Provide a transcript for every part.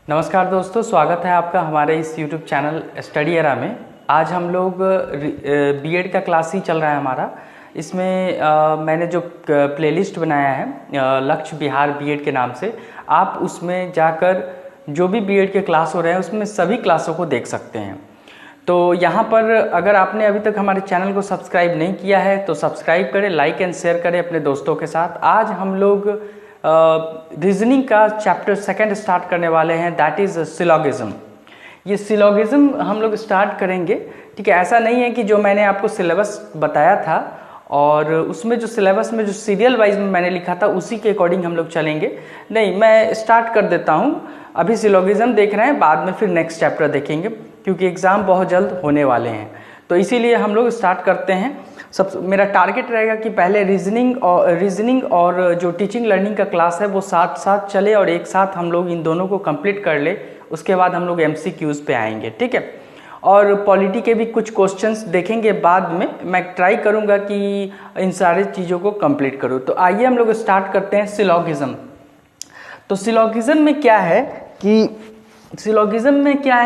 नमस्कार दोस्तों, स्वागत है आपका हमारे इस YouTube चैनल स्टडी एरा में। आज हम लोग बीएड का क्लास ही चल रहा है हमारा। इसमें मैंने जो प्लेलिस्ट बनाया है लक्ष्य बिहार बीएड के नाम से, आप उसमें जाकर जो भी बीएड के क्लास हो रहे हैं उसमें सभी क्लासों को देख सकते हैं। तो यहाँ पर अगर आपने अभी तक हमारे चैनल को सब्सक्राइब नहीं किया है तो सब्सक्राइब करें, लाइक एंड शेयर करें अपने दोस्तों के साथ। आज हम लोग रीजनिंग का चैप्टर 2 स्टार्ट करने वाले हैं, दैट इज़ सिलोगिज्म। ये सिलोगिज्म हम लोग स्टार्ट करेंगे, ठीक है। ऐसा नहीं है कि जो मैंने आपको सिलेबस बताया था और उसमें जो सिलेबस में जो सीरियल वाइज में मैंने लिखा था उसी के अकॉर्डिंग हम लोग चलेंगे। नहीं, मैं स्टार्ट कर देता हूँ। अभी सिलोगिज्म देख रहे हैं, बाद में फिर नेक्स्ट चैप्टर देखेंगे क्योंकि एग्ज़ाम बहुत जल्द होने वाले हैं। तो इसीलिए हम लोग स्टार्ट करते हैं। मेरा टारगेट रहेगा कि पहले रीजनिंग और जो टीचिंग लर्निंग का क्लास है वो साथ साथ चले और एक साथ हम लोग इन दोनों को कंप्लीट कर ले। उसके बाद हम लोग MCQs पे आएंगे, ठीक है। और पॉलिटी के भी कुछ क्वेश्चंस देखेंगे बाद में। मैं ट्राई करूंगा कि इन सारे चीज़ों को कंप्लीट करूं। तो आइए हम लोग स्टार्ट करते हैं सिलोगिज्म। तो सिलोगिज्म में क्या है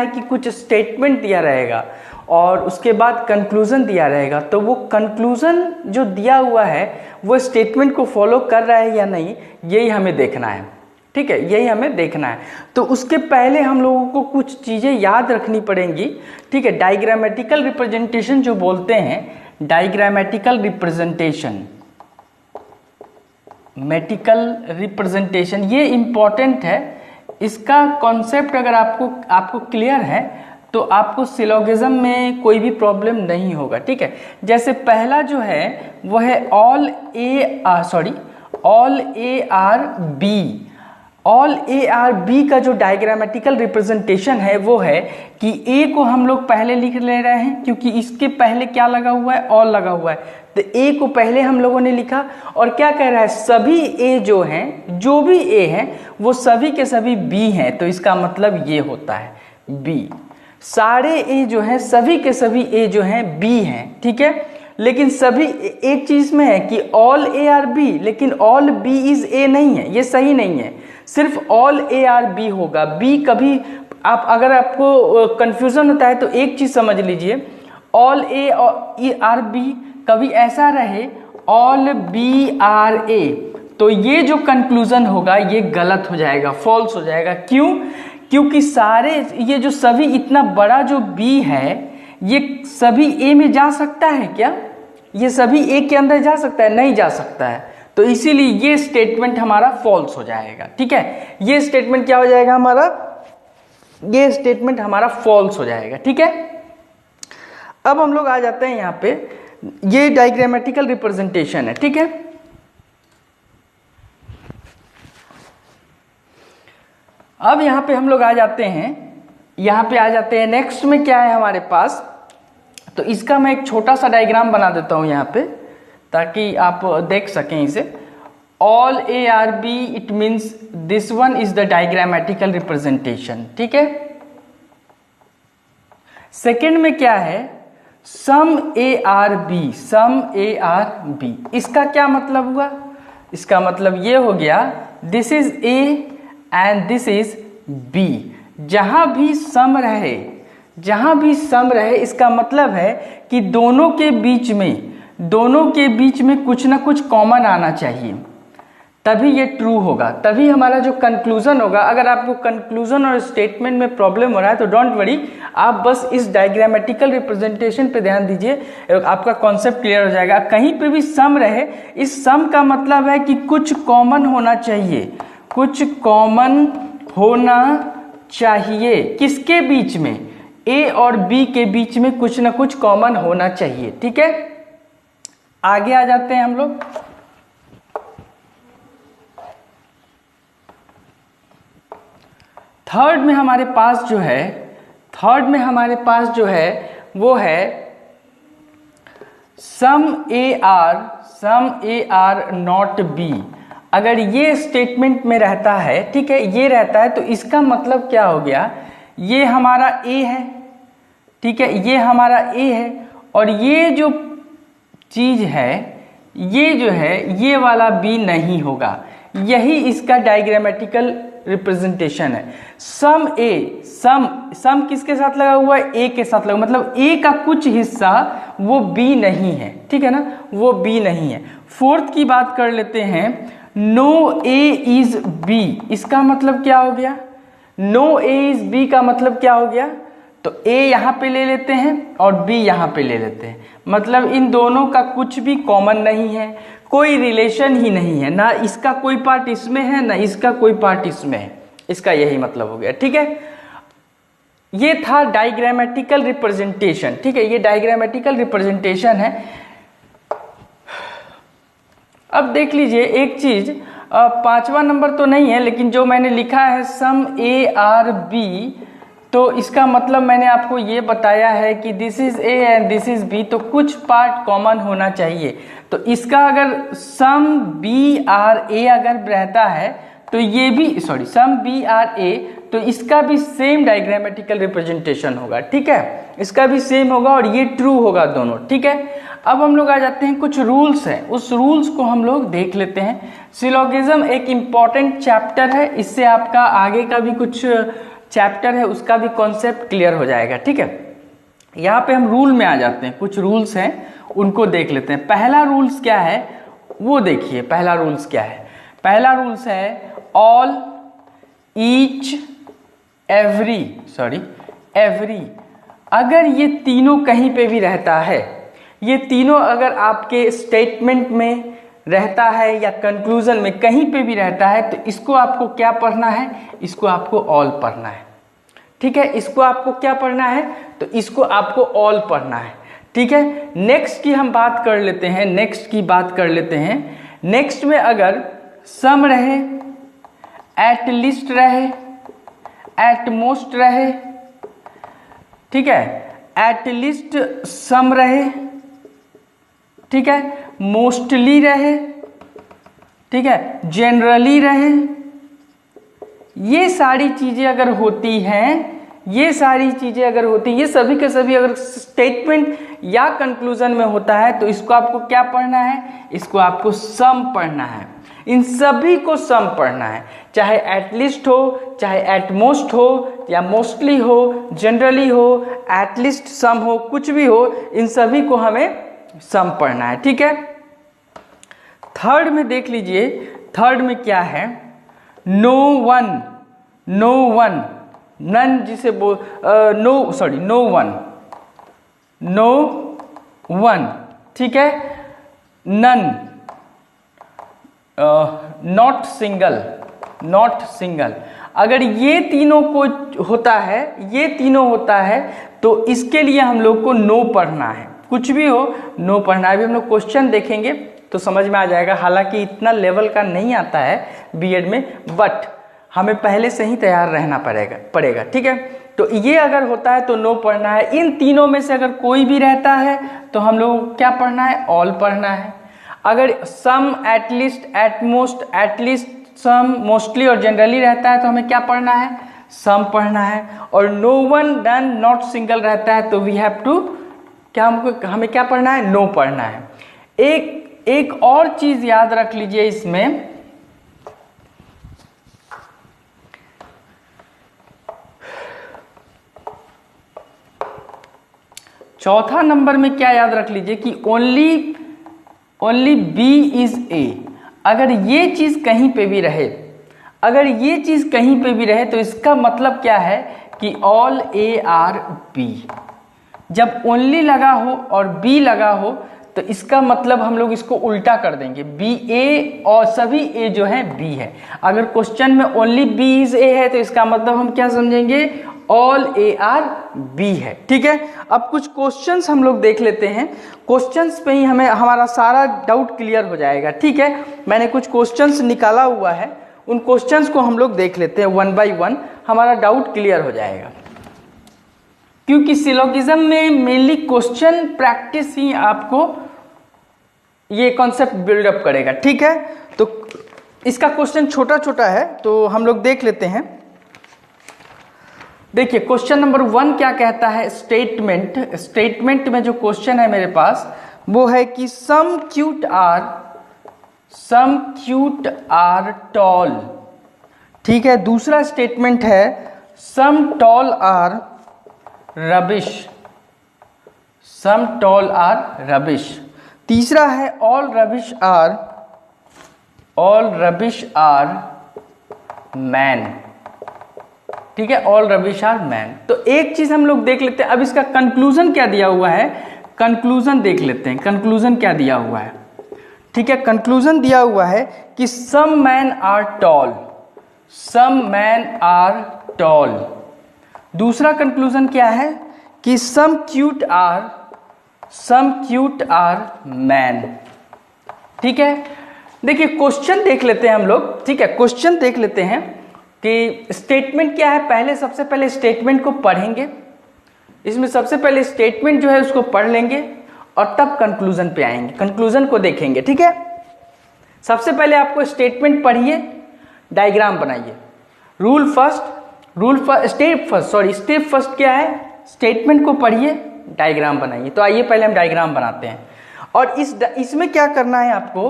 कि कुछ स्टेटमेंट दिया रहेगा और उसके बाद कंक्लूजन दिया रहेगा। तो वो कंक्लूजन जो दिया हुआ है वो स्टेटमेंट को फॉलो कर रहा है या नहीं, यही हमें देखना है, ठीक है। यही हमें देखना है। तो उसके पहले हम लोगों को कुछ चीज़ें याद रखनी पड़ेंगी, ठीक है। डायग्रामेटिकल रिप्रेजेंटेशन जो बोलते हैं, डायग्रामेटिकल रिप्रेजेंटेशन ये इम्पॉर्टेंट है। इसका कॉन्सेप्ट अगर आपको क्लियर है तो आपको सिलोगिज्म में कोई भी प्रॉब्लम नहीं होगा, ठीक है। जैसे पहला जो है वो है ऑल ए आर बी का जो डायग्रामेटिकल रिप्रेजेंटेशन है वो है कि ए को हम लोग पहले लिख ले रहे हैं क्योंकि इसके पहले क्या लगा हुआ है, ऑल लगा हुआ है। तो ए को पहले हम लोगों ने लिखा और क्या कह रहा है, सभी ए जो हैं, जो भी ए हैं वो सभी के सभी बी हैं। तो इसका मतलब ये होता है बी। सारे ए जो हैं, सभी के सभी ए जो हैं बी हैं, ठीक है। लेकिन सभी एक चीज में है कि ऑल ए आर बी, लेकिन ऑल बी इज ए नहीं है, ये सही नहीं है। सिर्फ ऑल ए आर बी होगा। बी कभी अगर आपको कंफ्यूजन होता है तो एक चीज समझ लीजिए, ऑल ए आर बी कभी ऐसा रहे ऑल बी आर ए, तो ये जो कंक्लूजन होगा ये गलत हो जाएगा, फॉल्स हो जाएगा। क्यों? क्योंकि सारे ये जो सभी इतना बड़ा जो बी है ये सभी ए में जा सकता है क्या? ये सभी ए के अंदर जा सकता है? नहीं जा सकता है। तो इसीलिए ये स्टेटमेंट हमारा फॉल्स हो जाएगा, ठीक है। ये स्टेटमेंट क्या हो जाएगा हमारा? ये स्टेटमेंट हमारा फॉल्स हो जाएगा, ठीक है। अब हम लोग आ जाते हैं यहाँ पे, ये डायग्रामेटिकल रिप्रेजेंटेशन है, ठीक है। अब यहाँ पे हम लोग आ जाते हैं नेक्स्ट में क्या है हमारे पास। तो इसका मैं एक छोटा सा डायग्राम बना देता हूँ यहाँ पे ताकि आप देख सकें इसे। All A R B it means this one is the diagrammatical representation, ठीक है। सेकेंड में क्या है, सम ए आर बी। इसका क्या मतलब हुआ? इसका मतलब ये हो गया this is A and this is B. जहां भी सम रहे इसका मतलब है कि दोनों के बीच में कुछ ना कुछ कॉमन आना चाहिए, तभी ये ट्रू होगा, तभी हमारा जो कंक्लूजन होगा। अगर आपको कंक्लूजन और स्टेटमेंट में प्रॉब्लम हो रहा है तो डोंट वरी, आप बस इस डायग्रामेटिकल रिप्रेजेंटेशन पे ध्यान दीजिए, आपका कॉन्सेप्ट क्लियर हो जाएगा। कहीं पे भी सम रहे, इस सम का मतलब है कि कुछ कॉमन होना चाहिए, कुछ कॉमन होना चाहिए। किसके बीच में? ए और बी के बीच में कुछ ना कुछ कॉमन होना चाहिए, ठीक है। आगे आ जाते हैं हम लोग। थर्ड में हमारे पास जो है वो है सम ए आर नॉट बी। अगर ये स्टेटमेंट में रहता है, ठीक है, ये रहता है तो इसका मतलब क्या हो गया, ये हमारा ए है, ठीक है, ये हमारा ए है और ये जो चीज है ये जो है ये वाला बी नहीं होगा। यही इसका डायग्रामेटिकल रिप्रेजेंटेशन है। सम ए, सम किसके साथ लगा हुआ है? ए के साथ लगा, मतलब ए का कुछ हिस्सा वो बी नहीं है, ठीक है ना, वो बी नहीं है। फोर्थ की बात कर लेते हैं, नो ए इज बी, इसका मतलब क्या हो गया? नो ए इज बी का मतलब क्या हो गया? तो ए यहाँ पे ले लेते हैं और बी यहाँ पे ले लेते हैं, मतलब इन दोनों का कुछ भी कॉमन नहीं है, कोई रिलेशन ही नहीं है, ना इसका कोई पार्ट इसमें है ना इसका कोई पार्ट इसमें है, इसका यही मतलब हो गया, ठीक है। ये था डायग्रामेटिकल रिप्रेजेंटेशन, ठीक है, ये डायग्रामेटिकल रिप्रेजेंटेशन है। अब देख लीजिए एक चीज, 5वां नंबर तो नहीं है, लेकिन जो मैंने लिखा है सम ए आर बी, तो इसका मतलब मैंने आपको ये बताया है कि this is A and this is B, तो कुछ पार्ट कॉमन होना चाहिए। तो इसका अगर सम बी आर ए अगर रहता है तो ये भी सम बी आर ए, तो इसका भी सेम डायग्रामेटिकल रिप्रेजेंटेशन होगा, ठीक है, इसका भी सेम होगा और ये ट्रू होगा दोनों, ठीक है। अब हम लोग आ जाते हैं, कुछ रूल्स हैं, उस रूल्स को हम लोग देख लेते हैं। सिलोगिज्म एक इम्पॉर्टेंट चैप्टर है, इससे आपका आगे का भी कुछ चैप्टर है उसका भी कॉन्सेप्ट क्लियर हो जाएगा, ठीक है। यहाँ पे हम रूल में आ जाते हैं, कुछ रूल्स हैं उनको देख लेते हैं। पहला रूल्स क्या है वो देखिए, पहला रूल्स क्या है? पहला रूल्स है ऑल, ईच, एवरी, अगर ये तीनों कहीं पे भी रहता है, ये तीनों अगर आपके स्टेटमेंट में रहता है या कंक्लूजन में कहीं पे भी रहता है, तो इसको आपको क्या पढ़ना है? इसको आपको ऑल पढ़ना है, ठीक है, इसको आपको क्या पढ़ना है? तो इसको आपको ऑल पढ़ना है, ठीक है। नेक्स्ट की हम बात कर लेते हैं, नेक्स्ट में अगर सम रहे, एट लीस्ट रहे, एट मोस्ट रहे, ठीक है, एट लीस्ट सम रहे, ठीक है, मोस्टली रहे, ठीक है, जनरली रहे, ये सारी चीजें अगर होती हैं, ये सभी के सभी अगर स्टेटमेंट या कंक्लूजन में होता है, तो इसको आपको क्या पढ़ना है? इसको आपको सम पढ़ना है, इन सभी को सम पढ़ना है, चाहे एटलीस्ट हो, चाहे एटमोस्ट हो, या मोस्टली हो, जनरली हो, एटलीस्ट सम हो, कुछ भी हो, इन सभी को हमें सम पढ़ना है, ठीक है। थर्ड में देख लीजिए, थर्ड में क्या है? नो वन, नन जिसे नो वन, ठीक है, नन, नॉट सिंगल, अगर ये तीनों को होता है, तो इसके लिए हम लोग को नो पढ़ना है, कुछ भी हो नो पढ़ना है। अभी हम लोग क्वेश्चन देखेंगे तो समझ में आ जाएगा, हालांकि इतना लेवल का नहीं आता है बीएड में, बट हमें पहले से ही तैयार रहना पड़ेगा, ठीक है। तो ये अगर होता है तो नो पढ़ना है, इन तीनों में से अगर कोई भी रहता है तो हम लोग क्या पढ़ना है? ऑल पढ़ना है। अगर सम, एटलीस्ट, एटमोस्ट, एटलीस्ट, सम, मोस्टली और जनरली रहता है तो हमें क्या पढ़ना है? सम पढ़ना है। और no one, none, not single रहता है तो वी हैव टू हमें क्या पढ़ना है? नो पढ़ना है। एक और चीज याद रख लीजिए इसमें, चौथा नंबर में क्या याद रख लीजिए कि ओनली बी इज ए। अगर ये चीज कहीं पे भी रहे, तो इसका मतलब क्या है कि ऑल ए आर बी। जब ओनली लगा हो और बी लगा हो तो इसका मतलब हम लोग इसको उल्टा कर देंगे, बी ए और सभी ए जो है बी है। अगर क्वेश्चन में ओनली बी इज ए है तो इसका मतलब हम क्या समझेंगे? ऑल ए आर बी है, ठीक है। अब कुछ क्वेश्चंस हम लोग देख लेते हैं, क्वेश्चंस पे ही हमारा सारा डाउट क्लियर हो जाएगा, ठीक है। मैंने कुछ क्वेश्चंस निकाला हुआ है, उन क्वेश्चंस को हम लोग देख लेते हैं वन बाय वन, हमारा डाउट क्लियर हो जाएगा। क्योंकि सिलोगिज्म में मेनली क्वेश्चन प्रैक्टिस ही आपको ये कॉन्सेप्ट बिल्डअप करेगा, ठीक है। तो इसका क्वेश्चन छोटा छोटा है तो हम लोग देख लेते हैं। देखिए क्वेश्चन नंबर 1 क्या कहता है? स्टेटमेंट में जो क्वेश्चन है मेरे पास वो है कि सम क्यूट आर टॉल, ठीक है। दूसरा स्टेटमेंट है some tall are rubbish, some tall are rubbish. तीसरा है ऑल रबिश आर मैन, ठीक है, ऑल रबिश आर मैन। तो एक चीज हम लोग देख लेते हैं, अब इसका कंक्लूजन क्या दिया हुआ है, कंक्लूजन देख लेते हैं, कंक्लूजन क्या दिया हुआ है। ठीक है, कंक्लूजन दिया हुआ है कि some man are tall, some man are tall. दूसरा कंक्लूजन क्या है कि सम क्यूट आर मैन। ठीक है, देखिए क्वेश्चन देख लेते हैं हम लोग। ठीक है, क्वेश्चन देख लेते हैं कि स्टेटमेंट क्या है। पहले सबसे पहले स्टेटमेंट को पढ़ेंगे, इसमें सबसे पहले स्टेटमेंट जो है उसको पढ़ लेंगे और तब कंक्लूजन पे आएंगे, कंक्लूजन को देखेंगे। ठीक है, सबसे पहले आपको स्टेटमेंट पढ़िए, डायग्राम बनाइए। स्टेप फर्स्ट क्या है, स्टेटमेंट को पढ़िए, डायग्राम बनाइए। तो आइए पहले हम डायग्राम बनाते हैं। और इसमें क्या करना है आपको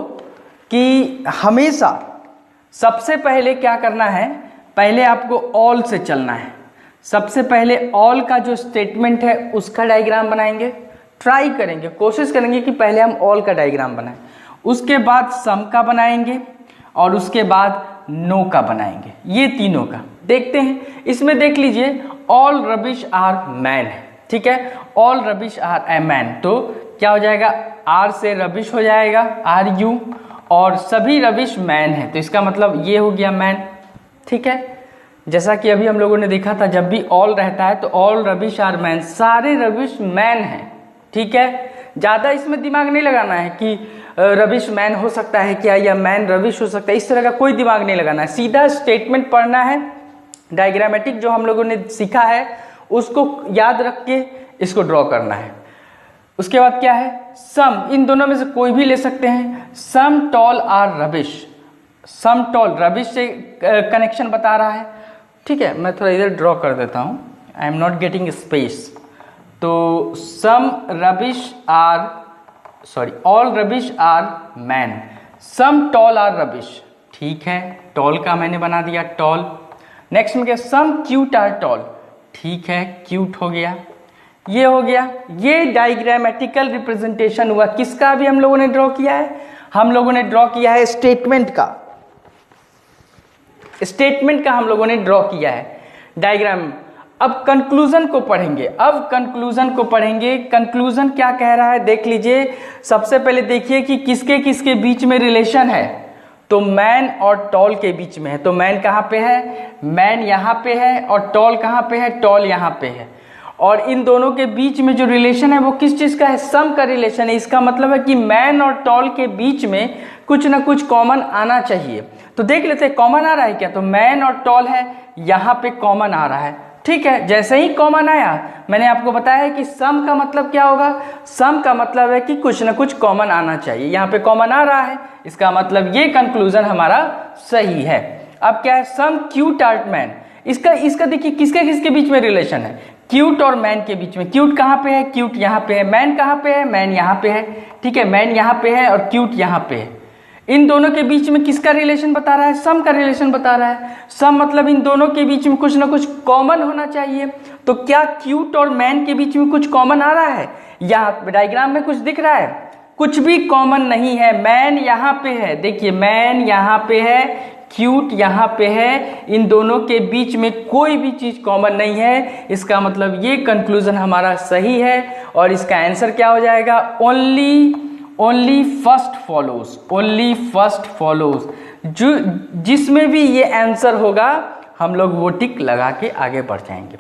कि हमेशा सबसे पहले क्या करना है, पहले आपको ऑल से चलना है। सबसे पहले ऑल का जो स्टेटमेंट है उसका डायग्राम बनाएंगे, ट्राई करेंगे, कोशिश करेंगे कि पहले हम ऑल का डायग्राम बनाएं, उसके बाद सम का बनाएंगे और उसके बाद नो का बनाएंगे। ये तीनों का देखते हैं। इसमें देख लीजिए ऑल रबिश आर मैन है, ठीक है, all rubbish are a man. तो क्या हो जाएगा, आर से रबिश हो जाएगा आर यू, और सभी रबिश मैन है, तो इसका मतलब ये हो गया मैन। ठीक है, जैसा कि अभी हम लोगों ने देखा था, जब भी ऑल रहता है तो ऑल रबिश आर मैन, सारे रबिश मैन हैं। ठीक है, ज़्यादा इसमें दिमाग नहीं लगाना है कि रबिश मैन हो सकता है क्या, या मैन रबिश हो सकता है, इस तरह का कोई दिमाग नहीं लगाना है। सीधा स्टेटमेंट पढ़ना है, डायग्रामेटिक जो हम लोगों ने सीखा है उसको याद रख के इसको ड्रॉ करना है। उसके बाद क्या है, सम, इन दोनों में से कोई भी ले सकते हैं। Some tall are rubbish, some tall rubbish से कनेक्शन बता रहा है। ठीक है, मैं थोड़ा इधर ड्रॉ कर देता हूँ, I am not getting space. तो some rubbish are, sorry, all rubbish are man, some tall are rubbish. ठीक है, टॉल का मैंने बना दिया टॉल। नेक्स्ट में क्या, सम क्यूट आर टॉल। ठीक है, क्यूट हो गया, ये हो गया। ये डायग्रामेटिकल रिप्रेजेंटेशन हुआ, किसका भी हम लोगों ने ड्रॉ किया है, हम लोगों ने ड्रॉ किया है स्टेटमेंट का, स्टेटमेंट का हम लोगों ने ड्रॉ किया है डायग्राम। अब कंक्लूजन को पढ़ेंगे, अब कंक्लूजन को पढ़ेंगे। कंक्लूजन क्या कह रहा है देख लीजिए। सबसे पहले देखिए कि किसके किसके बीच में रिलेशन है, तो मैन और टॉल के बीच में है। तो मैन कहाँ पे है, मैन यहाँ पे है, और टॉल कहाँ पे है, टॉल यहाँ पे है। और इन दोनों के बीच में जो रिलेशन है वो किस चीज़ का है, सम का रिलेशन है। इसका मतलब है कि मैन और टॉल के बीच में कुछ ना कुछ कॉमन आना चाहिए। तो देख लेते हैं कॉमन आ रहा है क्या, तो मैन और टॉल है, यहाँ पे कॉमन आ रहा है। ठीक है, जैसे ही कॉमन आया, मैंने आपको बताया है कि सम का मतलब क्या होगा, सम का मतलब है कि कुछ ना कुछ कॉमन आना चाहिए। यहाँ पे कॉमन आ रहा है, इसका मतलब ये कंक्लूजन हमारा सही है। अब क्या है, सम क्यूट आर मैन, इसका देखिए किसके किसके बीच में रिलेशन है, क्यूट और मैन के बीच में। क्यूट कहाँ पे है, क्यूट यहाँ पे है। मैन कहाँ पे है, मैन यहाँ पे है। ठीक है, मैन यहाँ पे है और क्यूट यहाँ पे है। इन दोनों के बीच में किसका रिलेशन बता रहा है, सम का रिलेशन बता रहा है। सम मतलब इन दोनों के बीच में कुछ ना कुछ कॉमन होना चाहिए। तो क्या क्यूट और मैन के बीच में कुछ कॉमन आ रहा है, यहाँ डायग्राम में कुछ दिख रहा है, कुछ भी कॉमन नहीं है। मैन यहाँ पे है, देखिए मैन यहाँ पे है, क्यूट यहाँ पे है, इन दोनों के बीच में कोई भी चीज कॉमन नहीं है। इसका मतलब ये कंक्लूजन हमारा सही है और इसका आंसर क्या हो जाएगा, only first follows, only first follows. जो जिसमें भी ये आंसर होगा हम लोग वो टिक लगा के आगे बढ़ जाएंगे।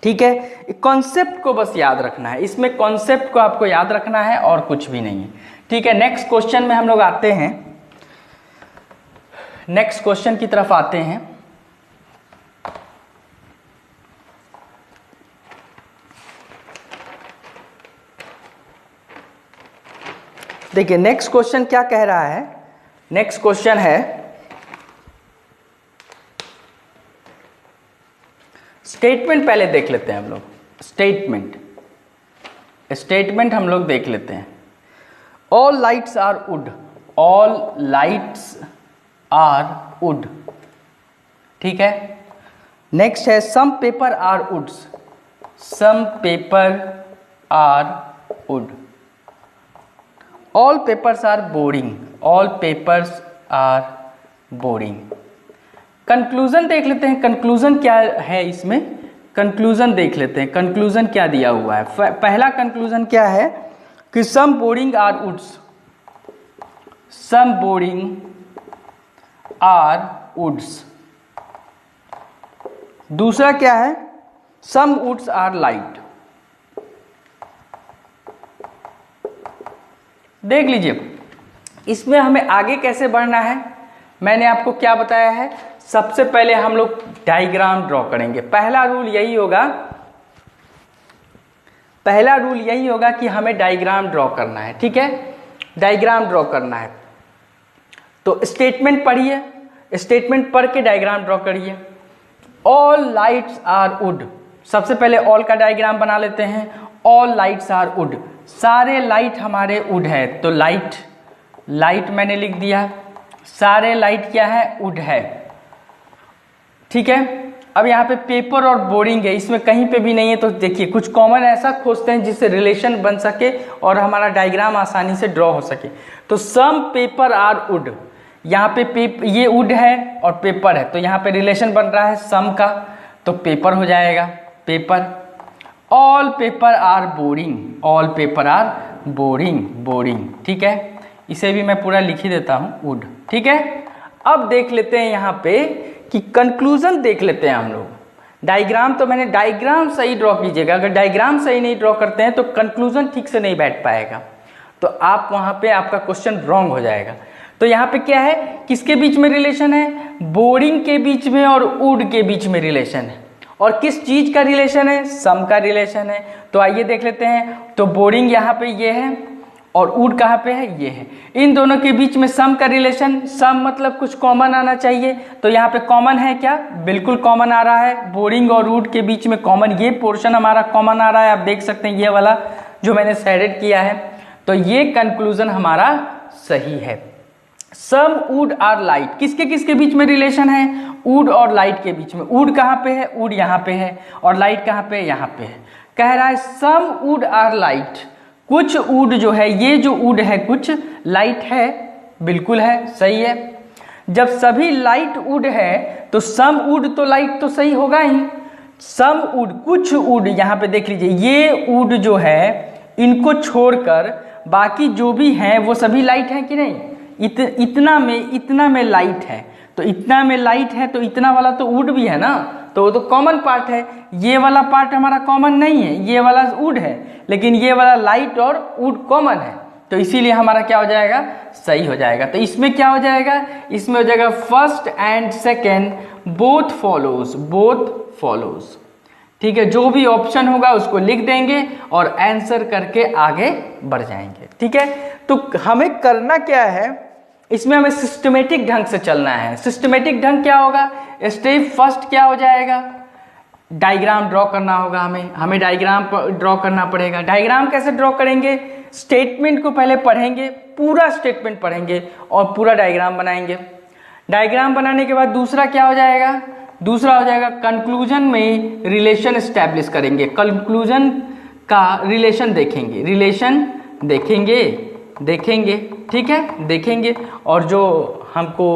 ठीक है, कॉन्सेप्ट को बस याद रखना है, इसमें कॉन्सेप्ट को आपको याद रखना है और कुछ भी नहीं है। ठीक है, नेक्स्ट क्वेश्चन में हम लोग आते हैं, नेक्स्ट क्वेश्चन की तरफ आते हैं। देखिए नेक्स्ट क्वेश्चन क्या कह रहा है, नेक्स्ट क्वेश्चन है स्टेटमेंट पहले देख लेते हैं हम लोग। स्टेटमेंट हम लोग देख लेते हैं। All lights are wood, all lights are wood. ठीक है। नेक्स्ट है some paper are woods, some paper are wood, all papers are boring, all papers are boring. Conclusion देख लेते हैं, कंक्लूजन क्या है इसमें, कंक्लूजन देख लेते हैं, कंक्लूजन क्या दिया हुआ है। पहला कंक्लूजन क्या है कि some boring are woods, some boring are woods. दूसरा क्या है, सम वुड्स आर लाइट। देख लीजिए इसमें हमें आगे कैसे बढ़ना है, मैंने आपको क्या बताया है। सबसे पहले हम लोग डायग्राम ड्रॉ करेंगे। पहला रूल यही होगा, पहला रूल यही होगा कि हमें डायग्राम ड्रॉ करना है, ठीक है, डायग्राम ड्रॉ करना है। तो स्टेटमेंट पढ़िए, स्टेटमेंट पढ़ के डायग्राम ड्रॉ करिए। ऑल लाइट्स आर वुड, सबसे पहले ऑल का डायग्राम बना लेते हैं। ऑल लाइट्स आर वुड, सारे लाइट हमारे वुड है, तो लाइट, लाइट मैंने लिख दिया, सारे लाइट क्या है, वुड है, ठीक है। अब यहाँ पे पेपर और बोरिंग है, इसमें कहीं पे भी नहीं है, तो देखिए कुछ कॉमन ऐसा खोजते हैं जिससे रिलेशन बन सके और हमारा डायग्राम आसानी से ड्रॉ हो सके। तो सम पेपर आर वुड, यहाँ पे ये वुड है और पेपर है, तो यहाँ पे रिलेशन बन रहा है सम का, तो पेपर हो जाएगा, paper. All paper are boring, all paper are boring, boring, ठीक है। इसे भी मैं पूरा लिख ही देता हूँ, वुड, ठीक है। अब देख लेते हैं यहाँ पे कि कंक्लूजन देख लेते हैं हम लोग। डायग्राम तो मैंने, डायग्राम सही ड्रॉ कीजिएगा, अगर डायग्राम सही नहीं ड्रॉ करते हैं तो कंक्लूजन ठीक से नहीं बैठ पाएगा, तो आप वहाँ पे आपका क्वेश्चन रॉन्ग हो जाएगा। तो यहाँ पे क्या है, किसके बीच में रिलेशन है, बोरिंग के बीच में और वुड के बीच में रिलेशन है। और किस चीज का रिलेशन है, सम का रिलेशन है। तो आइए देख लेते हैं। तो बोरिंग यहाँ पे ये है और वुड कहाँ पे है, ये है। इन दोनों के बीच में सम का रिलेशन, सम मतलब कुछ कॉमन आना चाहिए, तो यहाँ पे कॉमन है क्या, बिल्कुल कॉमन आ रहा है। बोरिंग और वुड के बीच में कॉमन, ये पोर्शन हमारा कॉमन आ रहा है, आप देख सकते हैं ये वाला जो मैंने शेडेड किया है। तो ये कंक्लूजन हमारा सही है। सम वुड आर लाइट, किसके किसके बीच में रिलेशन है, वुड और लाइट के बीच में। वुड कहाँ पे है, वुड यहाँ पे है, और लाइट कहाँ पे, यहाँ पे है। कह रहा है सम वुड आर लाइट, कुछ वुड जो है, ये जो वुड है कुछ लाइट है, बिल्कुल है, सही है। जब सभी लाइट वुड है तो सम वुड तो लाइट तो सही होगा ही। सम वुड, कुछ वुड, यहाँ पे देख लीजिए ये वुड जो है इनको छोड़कर बाकी जो भी हैं वो सभी लाइट है कि नहीं। इतना में लाइट है, तो इतना में लाइट है, तो इतना वाला तो वुड भी है ना, तो वो तो कॉमन पार्ट है। ये वाला पार्ट हमारा कॉमन नहीं है, ये वाला वुड है, लेकिन ये वाला लाइट और वुड कॉमन है, तो इसीलिए हमारा क्या हो जाएगा, सही हो जाएगा। तो इसमें क्या हो जाएगा, इसमें हो जाएगा first and second both follows, both follows, ठीक है। जो भी ऑप्शन होगा उसको लिख देंगे और आंसर करके आगे बढ़ जाएंगे, ठीक है। तो हमें करना क्या है, इसमें हमें सिस्टमेटिक ढंग से चलना है। सिस्टमेटिक ढंग क्या होगा, स्टेप फर्स्ट क्या हो जाएगा, डायग्राम ड्रॉ करना होगा। हमें डायग्राम ड्रॉ करना पड़ेगा। डायग्राम कैसे ड्रॉ करेंगे, स्टेटमेंट को पहले पढ़ेंगे, पूरा स्टेटमेंट पढ़ेंगे और पूरा डायग्राम बनाएंगे। डायग्राम बनाने के बाद दूसरा क्या हो जाएगा, दूसरा हो जाएगा कंक्लूजन में रिलेशन एस्टैब्लिश करेंगे। कंक्लूजन का रिलेशन देखेंगे, रिलेशन देखेंगे, ठीक है, देखेंगे, और जो हमको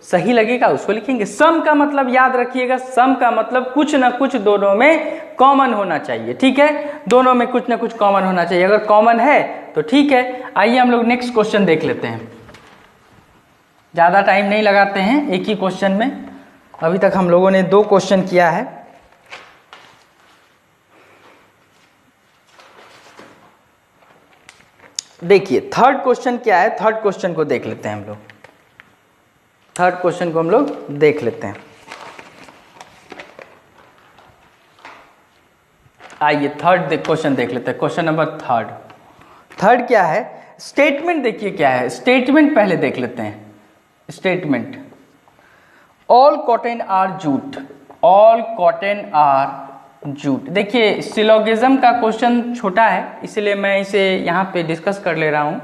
सही लगेगा उसको लिखेंगे। सम का मतलब याद रखिएगा, सम का मतलब कुछ ना कुछ दोनों में कॉमन होना चाहिए, ठीक है, दोनों में कुछ ना कुछ कॉमन होना चाहिए। अगर कॉमन है तो ठीक है। आइए हम लोग नेक्स्ट क्वेश्चन देख लेते हैं, ज़्यादा टाइम नहीं लगाते हैं एक ही क्वेश्चन में। अभी तक हम लोगों ने 2 क्वेश्चन किया है। देखिए थर्ड क्वेश्चन क्या है, थर्ड क्वेश्चन को देख लेते हैं हम लोग। थर्ड क्वेश्चन को हम लोग देख लेते हैं। आइए थर्ड क्वेश्चन देख लेते हैं, क्वेश्चन नंबर थर्ड। थर्ड क्या है, स्टेटमेंट देखिए क्या है, स्टेटमेंट पहले देख लेते हैं। Statement, all cotton are jute, all cotton are jute. देखिए सिलोगिज्म का क्वेश्चन छोटा है, इसलिए मैं इसे यहाँ पे डिस्कस कर ले रहा हूँ।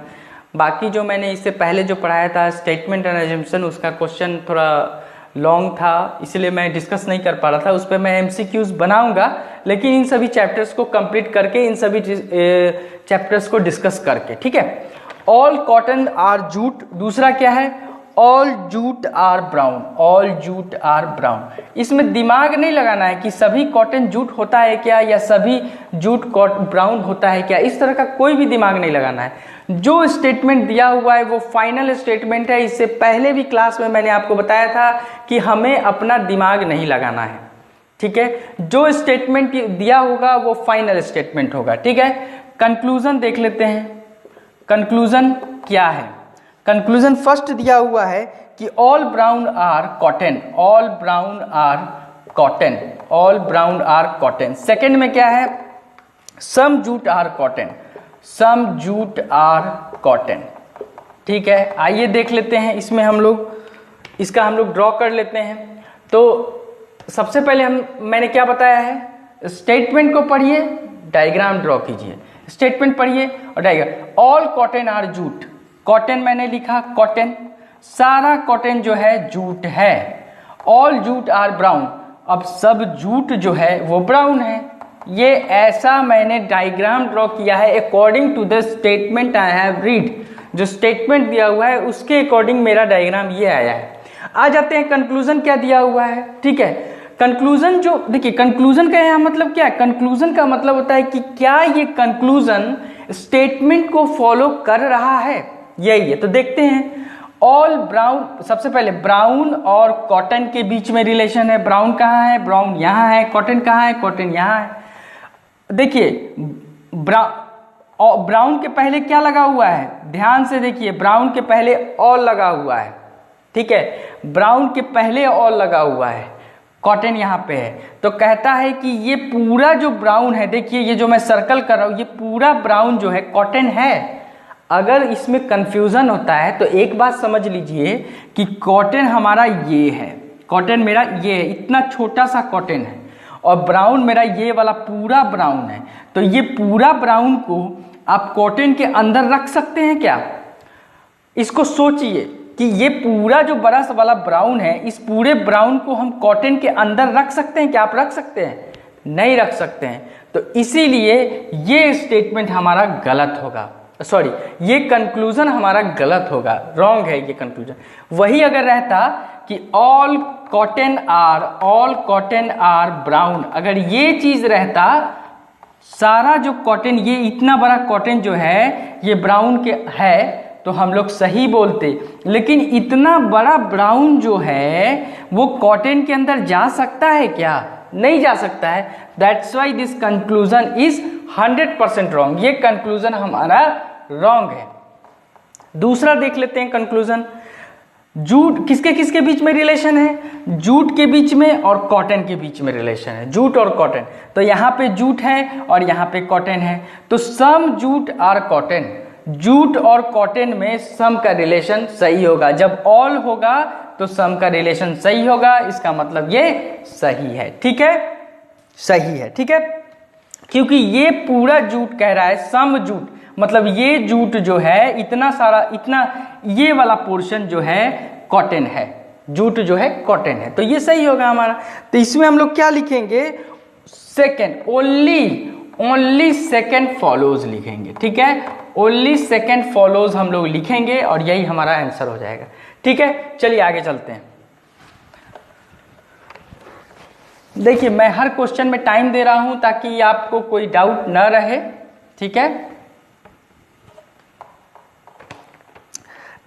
बाकी जो मैंने इससे पहले जो पढ़ाया था स्टेटमेंट एंड अजम्पशन, उसका क्वेश्चन थोड़ा लॉन्ग था, इसलिए मैं डिस्कस नहीं कर पा रहा था। उस पर मैं MCQs बनाऊंगा, लेकिन इन सभी चैप्टर्स को कंप्लीट करके, इन सभी चैप्टर्स को डिस्कस करके, ठीक है। ऑल कॉटन आर जूट, दूसरा क्या है, all jute are brown, all jute are brown. इसमें दिमाग नहीं लगाना है कि सभी कॉटन जूट होता है क्या, या सभी जूट ब्राउन होता है क्या, इस तरह का कोई भी दिमाग नहीं लगाना है। जो स्टेटमेंट दिया हुआ है वो फाइनल स्टेटमेंट है। इससे पहले भी क्लास में मैंने आपको बताया था कि हमें अपना दिमाग नहीं लगाना है, ठीक है। जो स्टेटमेंट दिया होगा वो फाइनल स्टेटमेंट होगा, ठीक है। कंक्लूजन देख लेते हैं, कंक्लूजन क्या है। कंक्लूजन फर्स्ट दिया हुआ है कि all brown are cotton, all brown are cotton, all brown are cotton. Second में क्या है, some jute are cotton, some jute are cotton, ठीक है। आइए देख लेते हैं, इसमें हम लोग ड्रॉ कर लेते हैं। तो सबसे पहले मैंने क्या बताया है, स्टेटमेंट को पढ़िए, डायग्राम ड्रॉ कीजिए। स्टेटमेंट पढ़िए और diagram. All cotton are jute, cotton मैंने लिखा, कॉटन, सारा कॉटन जो है जूट है। ऑल जूट आर ब्राउन, अब सब जूट जो है वो ब्राउन है। ये ऐसा मैंने डायग्राम ड्रॉ किया है according to the statement I have read. जो स्टेटमेंट दिया हुआ है उसके अकॉर्डिंग मेरा डायग्राम ये आया है। आ जाते हैं कंक्लूजन क्या दिया हुआ है, ठीक है। कंक्लूजन जो देखिए, कंक्लूजन का यहाँ मतलब क्या है, कंक्लूजन का मतलब होता है कि क्या ये कंक्लूजन स्टेटमेंट को फॉलो कर रहा है, यही है। तो देखते हैं, ऑल ब्राउन, सबसे पहले ब्राउन और कॉटन के बीच में रिलेशन है। ब्राउन कहाँ है, ब्राउन यहाँ है, कॉटन कहाँ है, कॉटन यहाँ है। देखिए ब्राउन के पहले क्या लगा हुआ है, ध्यान से देखिए, ब्राउन के पहले ऑल लगा हुआ है, ठीक है। ब्राउन के पहले ऑल लगा हुआ है, कॉटन यहाँ पे है। तो कहता है कि ये पूरा जो ब्राउन है, देखिए ये जो मैं सर्कल कर रहा हूँ, ये पूरा ब्राउन जो है कॉटन है। अगर इसमें कंफ्यूजन होता है तो एक बात समझ लीजिए कि कॉटन हमारा ये है, कॉटन मेरा ये है, इतना छोटा सा कॉटन है, और ब्राउन मेरा ये वाला पूरा ब्राउन है। तो ये पूरा ब्राउन को आप कॉटन के अंदर रख सकते हैं क्या? इसको सोचिए कि ये पूरा जो बड़ा सा वाला ब्राउन है, इस पूरे ब्राउन को हम कॉटन के अंदर रख सकते हैं क्या? आप रख सकते हैं? नहीं रख सकते हैं। तो इसीलिए ये स्टेटमेंट हमारा गलत होगा, सॉरी ये कंक्लूजन हमारा गलत होगा, रॉन्ग है ये कंक्लूजन। वही अगर रहता कि ऑल कॉटन आर ब्राउन, अगर ये चीज रहता, सारा जो कॉटन, ये इतना बड़ा कॉटन जो है ये ब्राउन के है, तो हम लोग सही बोलते। लेकिन इतना बड़ा ब्राउन जो है वो कॉटन के अंदर जा सकता है क्या? नहीं जा सकता है। That's why this conclusion is 100% wrong. ये कंक्लूजन हमारा रॉन्ग है। दूसरा देख लेते हैं कंक्लूजन। जूट किसके किसके बीच में रिलेशन है? जूट के बीच में और कॉटन के बीच में रिलेशन है, जूट और कॉटन। तो यहाँ पे जूट है और यहाँ पे कॉटन है, तो सम जूट आर कॉटन, जूट और कॉटन में सम का रिलेशन सही होगा। जब ऑल होगा तो सम का रिलेशन सही होगा, इसका मतलब ये सही है, ठीक है, सही है, ठीक है। क्योंकि ये पूरा जूट कह रहा है, सम जूट मतलब ये जूट जो है इतना सारा, इतना ये वाला पोर्शन जो है कॉटन है, जूट जो है कॉटन है, तो ये सही होगा हमारा। तो इसमें हम लोग क्या लिखेंगे? सेकेंड, ओनली सेकेंड फॉलोज लिखेंगे, ठीक है। ओनली सेकेंड फॉलोज हम लोग लिखेंगे और यही हमारा आंसर हो जाएगा, ठीक है। चलिए आगे चलते हैं। देखिए मैं हर क्वेश्चन में टाइम दे रहा हूं ताकि आपको कोई डाउट न रहे, ठीक है।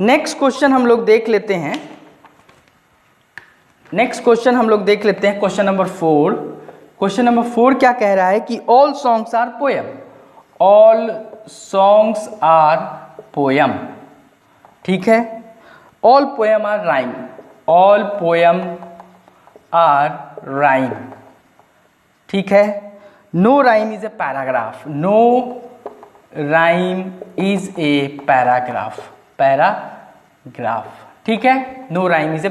नेक्स्ट क्वेश्चन हम लोग देख लेते हैं। Question number 4। क्वेश्चन नंबर 4 क्या कह रहा है कि all songs are poem, all songs are poem, ठीक है। All poem are rhyme, all poem are rhyme, ठीक है। No rhyme is a paragraph, no rhyme is a paragraph, ठीक है। No rhyme is a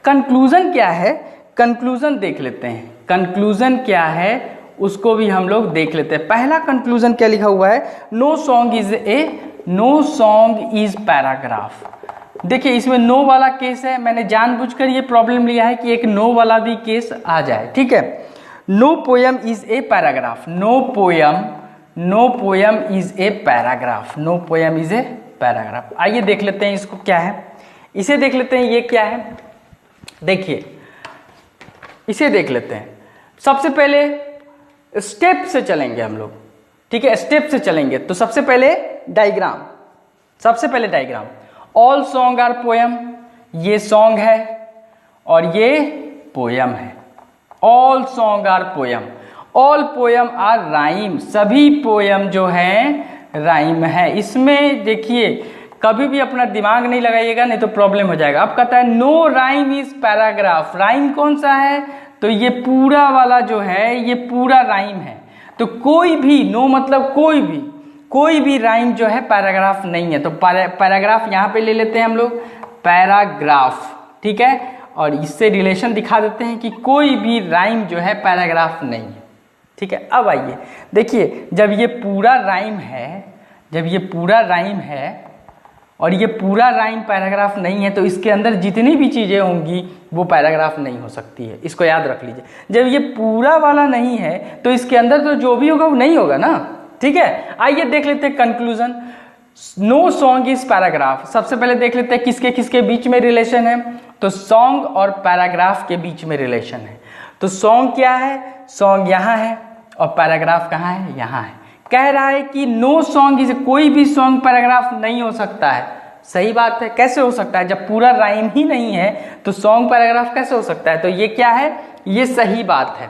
conclusion क्या है? Conclusion देख लेते हैं। कंक्लूजन क्या है उसको भी हम लोग देख लेते हैं। पहला कंक्लूजन क्या लिखा हुआ है? No song is paragraph. देखिए इसमें नो वाला केस है, मैंने जानबूझकर ये प्रॉब्लम लिया है कि एक नो वाला भी केस आ जाए, ठीक है। No poem is a paragraph, no poem is a paragraph, no poem is a paragraph. आइए देख लेते हैं इसको क्या है, इसे देख लेते हैं ये क्या है। देखिए इसे देख लेते हैं, सबसे पहले स्टेप से चलेंगे हम लोग, ठीक है, स्टेप से चलेंगे। तो सबसे पहले diagram, all song are poem, ये सॉन्ग है और ये पोयम है। All song are poem, all poem are rhyme, सभी पोयम जो हैं राइम है। इसमें देखिए कभी भी अपना दिमाग नहीं लगाइएगा, नहीं तो प्रॉब्लम हो जाएगा। अब कहता है no rhyme is paragraph, rhyme कौन सा है, तो ये पूरा वाला जो है ये पूरा राइम है। तो कोई भी, नो मतलब कोई भी राइम जो है पैराग्राफ नहीं है। तो पैराग्राफ यहाँ पे ले लेते हैं हम लोग, पैराग्राफ, ठीक है। और इससे रिलेशन दिखा देते हैं कि कोई भी राइम जो है पैराग्राफ नहीं है, ठीक है। अब आइए देखिए, जब ये पूरा राइम है और ये पूरा राइम पैराग्राफ नहीं है, तो इसके अंदर जितनी भी चीज़ें होंगी वो पैराग्राफ नहीं हो सकती है, इसको याद रख लीजिए। जब ये पूरा वाला नहीं है तो इसके अंदर तो जो भी होगा वो नहीं होगा ना, ठीक है। आइए देख लेते हैं conclusion, no song is paragraph. सबसे पहले देख लेते हैं किसके किसके बीच में रिलेशन है, तो सॉन्ग और पैराग्राफ के बीच में रिलेशन है। तो सॉन्ग क्या है, सॉन्ग यहाँ है और पैराग्राफ कहाँ है, यहाँ है। कह रहा है कि नो सॉन्ग इज, कोई भी सॉन्ग पैराग्राफ नहीं हो सकता है। सही बात है, कैसे हो सकता है, जब पूरा राइम ही नहीं है तो सॉन्ग पैराग्राफ कैसे हो सकता है। तो ये क्या है, ये सही बात है,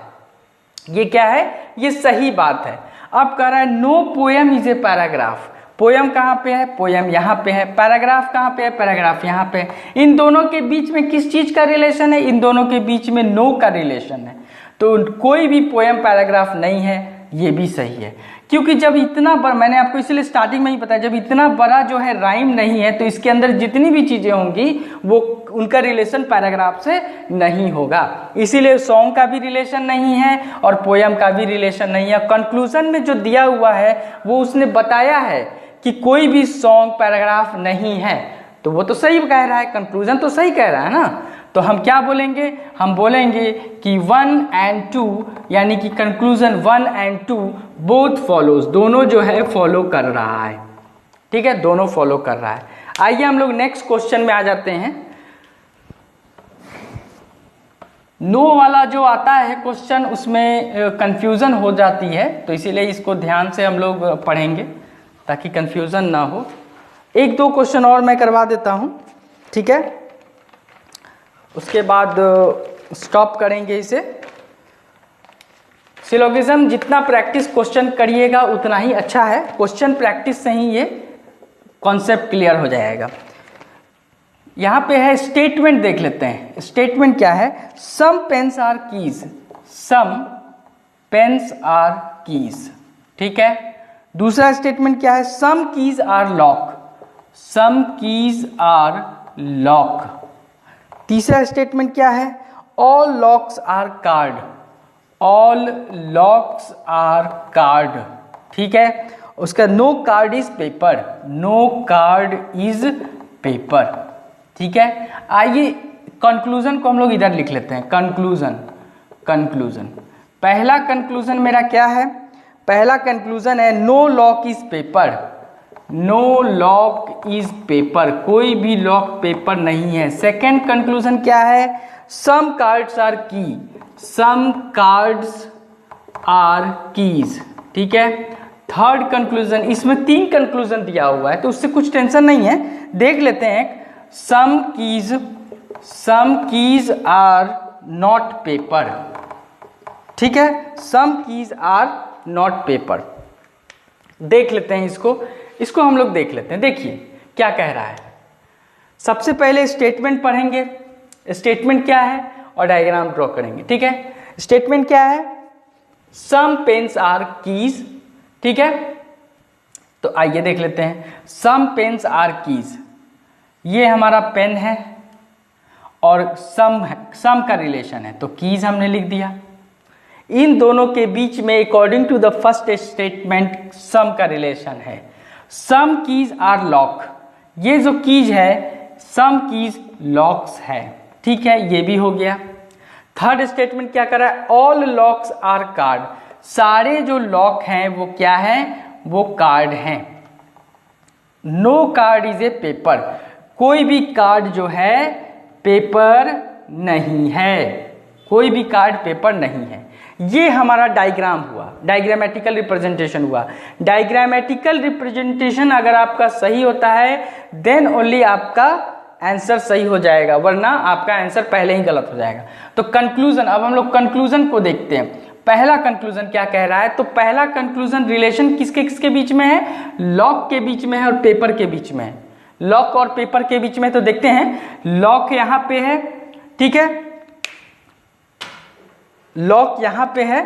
ये क्या है, ये सही बात है। अब कह रहा है no poem is a paragraph, poem कहाँ पे है, पोयम यहाँ पे है, पैराग्राफ कहाँ पे है, पैराग्राफ यहाँ पे है। इन दोनों के बीच में किस चीज का रिलेशन है, इन दोनों के बीच में नो का रिलेशन है। तो कोई भी पोयम पैराग्राफ नहीं है, ये भी सही है। क्योंकि जब इतना बड़ा, मैंने आपको इसलिए स्टार्टिंग में ही बताया, जब इतना बड़ा जो है राइम नहीं है तो इसके अंदर जितनी भी चीजें होंगी वो उनका रिलेशन पैराग्राफ से नहीं होगा। इसीलिए सॉन्ग का भी रिलेशन नहीं है और पोयम का भी रिलेशन नहीं है। कंक्लूजन में जो दिया हुआ है वो उसने बताया है कि कोई भी सॉन्ग पैराग्राफ नहीं है, तो वो तो सही कह रहा है, कंक्लूजन तो सही कह रहा है ना। तो हम क्या बोलेंगे, हम बोलेंगे कि 1 and 2, यानी कि कंक्लूजन 1 and 2 बोथ फॉलोज, दोनों जो है फॉलो कर रहा है, ठीक है, दोनों फॉलो कर रहा है। आइए हम लोग नेक्स्ट क्वेश्चन में आ जाते हैं। नो वाला जो आता है क्वेश्चन, उसमें कंफ्यूजन हो जाती है, तो इसीलिए इसको ध्यान से हम लोग पढ़ेंगे ताकि कंफ्यूजन ना हो। एक दो क्वेश्चन और मैं करवा देता हूं, ठीक है, उसके बाद स्टॉप करेंगे इसे। सिलोगिज्म जितना प्रैक्टिस क्वेश्चन करिएगा उतना ही अच्छा है, क्वेश्चन प्रैक्टिस से ही ये कॉन्सेप्ट क्लियर हो जाएगा। यहाँ पे है स्टेटमेंट, देख लेते हैं स्टेटमेंट क्या है। Some pens are keys, some pens are keys, ठीक है। दूसरा स्टेटमेंट क्या है, some keys are lock, some keys are lock. तीसरा स्टेटमेंट क्या है, all locks are card, all locks are card, ठीक है। उसका no card is paper, no card is paper, ठीक है। आइए कंक्लूजन को हम लोग इधर लिख लेते हैं, कंक्लूजन। पहला कंक्लूजन मेरा क्या है, पहला कंक्लूजन है no lock is paper, no lock is paper, कोई भी लॉक पेपर नहीं है। सेकेंड कंक्लूजन क्या है, सम कार्ड्स आर की, सम कार्ड्स आर कीज, ठीक है। थर्ड कंक्लूजन, इसमें 3 कंक्लूजन दिया हुआ है तो उससे कुछ टेंशन नहीं है, देख लेते हैं। Some keys are not paper, ठीक है, some keys are not paper. देख लेते हैं इसको हम लोग देख लेते हैं। देखिए क्या कह रहा है, सबसे पहले स्टेटमेंट पढ़ेंगे, स्टेटमेंट क्या है और डायग्राम ड्रॉ करेंगे, ठीक है। स्टेटमेंट क्या है, सम पेन्स आर कीज, ठीक है। तो आइए देख लेते हैं, सम पेन्स आर कीज, ये हमारा पेन है और सम का रिलेशन है तो कीज हमने लिख दिया। इन दोनों के बीच में according to the first statement some का रिलेशन है। सम कीज आर लॉक, ये जो कीज है सम कीज लॉक्स है। ठीक है, ये भी हो गया। थर्ड स्टेटमेंट क्या कर रहा है, ऑल लॉक्स आर कार्ड, सारे जो लॉक हैं वो क्या है, वो कार्ड हैं। No card is a paper, कोई भी कार्ड जो है पेपर नहीं है, कोई भी कार्ड पेपर नहीं है। ये हमारा डायग्राम हुआ, डायग्रामेटिकल रिप्रेजेंटेशन हुआ। डायग्रामेटिकल रिप्रेजेंटेशन अगर आपका सही होता है देन ओनली आपका आंसर सही हो जाएगा, वरना आपका आंसर पहले ही गलत हो जाएगा। तो कंक्लूजन, अब हम लोग कंक्लूजन को देखते हैं। पहला कंक्लूजन क्या कह रहा है, तो पहला कंक्लूजन रिलेशन किसके किसके बीच में है, लॉक के बीच में है और पेपर के बीच में है। लॉक और पेपर के बीच में, तो देखते हैं लॉक यहां पे है, ठीक है, लॉक यहां पे है,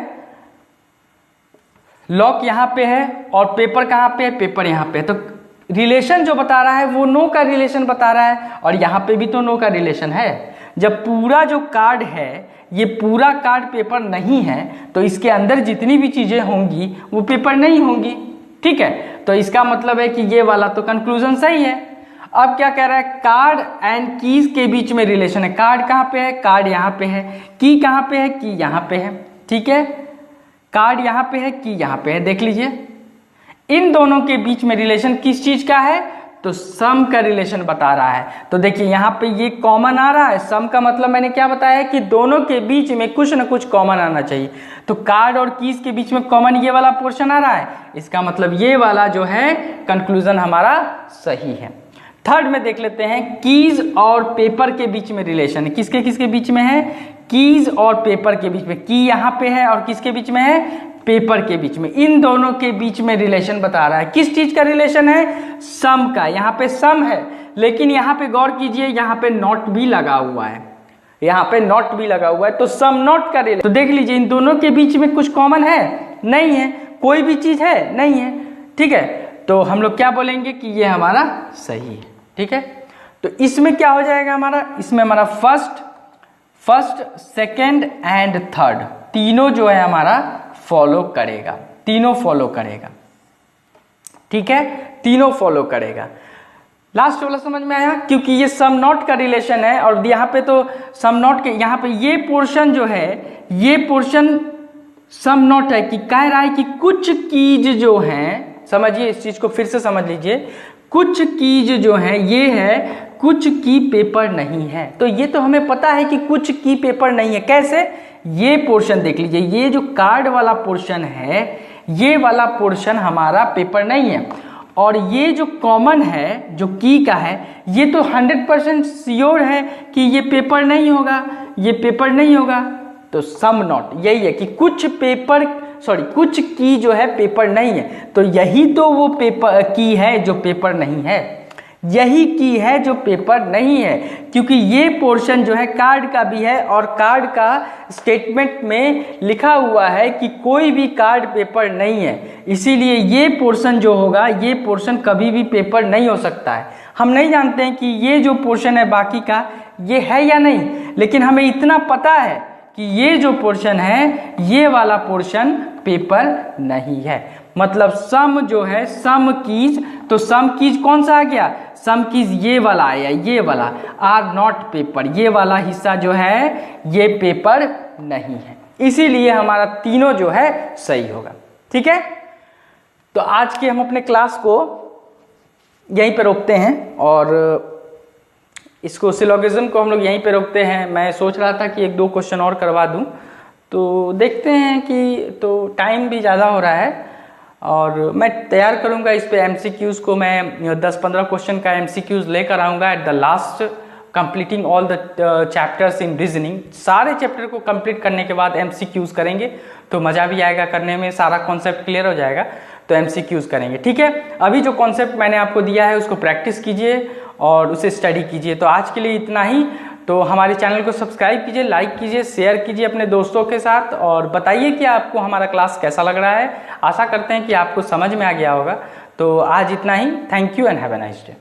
लॉक यहां पे है और पेपर कहां पे है, पेपर यहां पे है। तो रिलेशन जो बता रहा है वो नो का रिलेशन बता रहा है और यहां पे भी तो नो का रिलेशन है। जब पूरा जो कार्ड है ये पूरा कार्ड पेपर नहीं है तो इसके अंदर जितनी भी चीजें होंगी वो पेपर नहीं होंगी। ठीक है, तो इसका मतलब है कि ये वाला तो कंक्लूजन सही है। अब क्या कह रहा है, कार्ड एंड कीज के बीच में रिलेशन है। कार्ड कहां पे है, कार्ड यहां पे है। की कहां पे है, की यहां पे है। ठीक है, कार्ड यहां पे है, की यहां पे है। देख लीजिए इन दोनों के बीच में रिलेशन किस चीज का है, तो सम का रिलेशन बता रहा है। तो देखिए यहां पे ये कॉमन आ रहा है, सम का मतलब मैंने क्या बताया है कि दोनों के बीच में कुछ ना कुछ कॉमन आना चाहिए। तो कार्ड और कीज के बीच में कॉमन ये वाला पोर्शन आ रहा है, इसका मतलब ये वाला जो है कंक्लूजन हमारा सही है। थर्ड में देख लेते हैं कीज और पेपर के बीच में रिलेशन है। किसके किसके बीच में है, कीज और पेपर के बीच में। की यहां पे है और किसके बीच में है, पेपर के बीच में। इन दोनों के बीच में रिलेशन बता रहा है। किस चीज का रिलेशन है, सम का। यहां पे सम है लेकिन यहां पे गौर कीजिए यहां पे नॉट भी लगा हुआ है, यहां पे नॉट भी लगा हुआ है, तो सम नॉट का रिलेशन। तो देख लीजिए इन दोनों के बीच में कुछ कॉमन है, नहीं है, कोई भी चीज है नहीं है। ठीक है, तो हम लोग क्या बोलेंगे कि ये हमारा सही है। ठीक है, तो इसमें क्या हो जाएगा हमारा, इसमें हमारा फर्स्ट सेकंड एंड थर्ड तीनों जो है हमारा फॉलो करेगा, तीनों फॉलो करेगा। ठीक है, तीनों फॉलो करेगा। लास्ट वाला समझ में आया, क्योंकि ये सम नॉट का रिलेशन है और यहाँ पे तो सम नॉट के यहाँ पे ये पोर्शन जो है, ये पोर्शन सम नॉट है कि कह रहा है कि कुछ कीज जो हैं, समझिए इस चीज को फिर से समझ लीजिए, कुछ कीज जो है ये है, कुछ की पेपर नहीं है। तो ये तो हमें पता है कि कुछ की पेपर नहीं है। कैसे, ये पोर्शन देख लीजिए, ये जो कार्ड वाला पोर्शन है ये वाला पोर्शन हमारा पेपर नहीं है और ये जो कॉमन है जो की का है ये तो 100% श्योर है कि ये पेपर नहीं होगा, ये पेपर नहीं होगा। तो सम नॉट यही है कि कुछ पेपर कुछ की जो है पेपर नहीं है, तो यही तो वो पेपर की है जो पेपर नहीं है, यही की है जो पेपर नहीं है। क्योंकि ये पोर्शन जो है कार्ड का भी है और कार्ड का स्टेटमेंट में लिखा हुआ है कि कोई भी कार्ड पेपर नहीं है, इसीलिए ये पोर्शन जो होगा ये पोर्शन कभी भी पेपर नहीं हो सकता है। हम नहीं जानते हैं कि ये जो पोर्शन है बाकी का ये है या नहीं, लेकिन हमें इतना पता है कि ये जो पोर्शन है ये वाला पोर्शन पेपर नहीं है। मतलब सम जो है सम कीज, तो सम कीज कौन सा आ गया, सम कीज ये वाला आया, ये वाला आर नॉट पेपर, ये वाला हिस्सा जो है ये पेपर नहीं है, इसीलिए हमारा तीनों जो है सही होगा। ठीक है, तो आज के हम अपने क्लास को यहीं पे रोकते हैं और इसको सिलोगिज्म को हम लोग यहीं पे रोकते हैं। मैं सोच रहा था कि 1-2 क्वेश्चन और करवा दूं, तो देखते हैं कि तो टाइम भी ज़्यादा हो रहा है और मैं तैयार करूंगा इस पे MCQs को। मैं 10-15 क्वेश्चन का MCQs लेकर आऊँगा at the last, completing all the chapters in reasoning. सारे चैप्टर को कंप्लीट करने के बाद MCQs करेंगे तो मज़ा भी आएगा करने में, सारा कॉन्सेप्ट क्लियर हो जाएगा तो MCQs करेंगे। ठीक है, अभी जो कॉन्सेप्ट मैंने आपको दिया है उसको प्रैक्टिस कीजिए और उसे स्टडी कीजिए। तो आज के लिए इतना ही। तो हमारे चैनल को सब्सक्राइब कीजिए, लाइक कीजिए, शेयर कीजिए अपने दोस्तों के साथ और बताइए कि आपको हमारा क्लास कैसा लग रहा है। आशा करते हैं कि आपको समझ में आ गया होगा। तो आज इतना ही। Thank you and have a nice day.